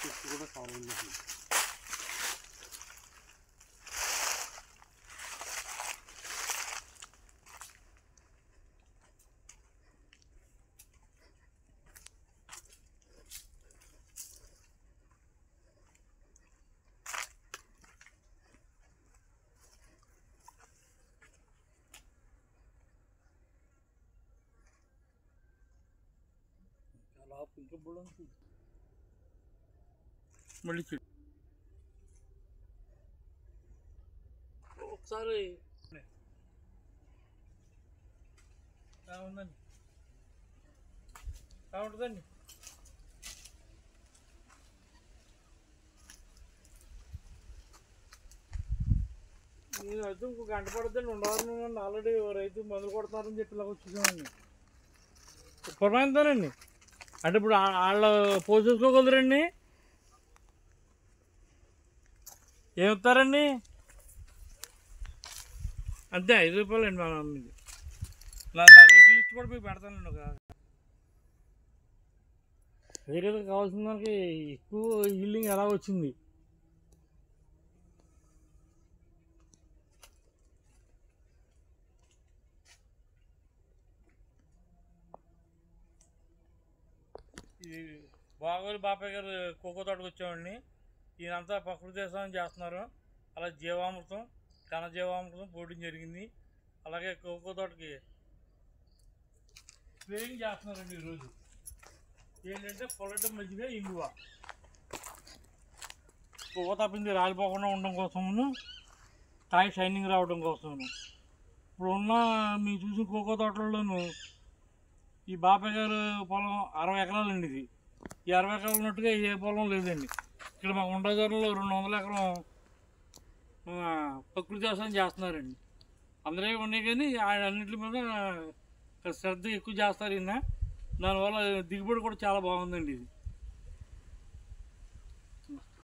చెట్టు కూడా కావాలి. ఇంకా బుడంతి మళ్ళీ చెట్టు ఒకసారి ఉందండి ఉంటుందండి. నేను అయితే ఇంకో గంట పడుతుందండి ఉండవాలని ఆల్రెడీ రైతు మందులు కొడతారని చెప్పి ఇలాగ వచ్చేసామండి. పురమాయితానండి అంటే ఇప్పుడు వాళ్ళు పోసేసుకోగలరండి. ఏమిస్తారండి అంతే 5 రూపాయలండి మన అమ్మిది. నా రేట్లు ఇచ్చి కూడా మీకు పెడతానండి. ఒక వేరే కావాల్సిన దానికి ఎక్కువ హీల్డింగ్ ఎలా వచ్చింది. ఇది బాగోలు బాబాయ్ గారు కోకో తోటకు వచ్చామండి. ఈయనంతా ప్రకృతి వ్యవసాయం చేస్తున్నారు. అలా జీవామృతం ఘనజీవామృతం పోవడం జరిగింది. అలాగే కోకో తోటకి స్ప్రేయింగ్ చేస్తున్నారండి. ఈరోజు ఏంటంటే పొలటం మజ్జిగ ఇంగువ కోకో తప్పింది రాలిపోకుండా ఉండడం కోసము, కాయ షైనింగ్ రావడం కోసము. ఇప్పుడున్న మీరు చూసిన కోకో తోటల్లోనూ ఈ బాబాయ్ గారు పొలం 60 ఎకరాలండి. ఇది ఈ 60 ఎకరాలు ఉన్నట్టుగా ఏ పొలం లేదండి. ఇక్కడ మాకు ఉండజారులో 200 ఎకరం ప్రకృతి వ్యవసాయం చేస్తున్నారండి. అందరూ ఉన్నాయి కానీ అన్నింటి మీద శ్రద్ధ ఎక్కువ చేస్తారు. ఈయన దానివల్ల దిగుబడి కూడా చాలా బాగుందండి. ఇది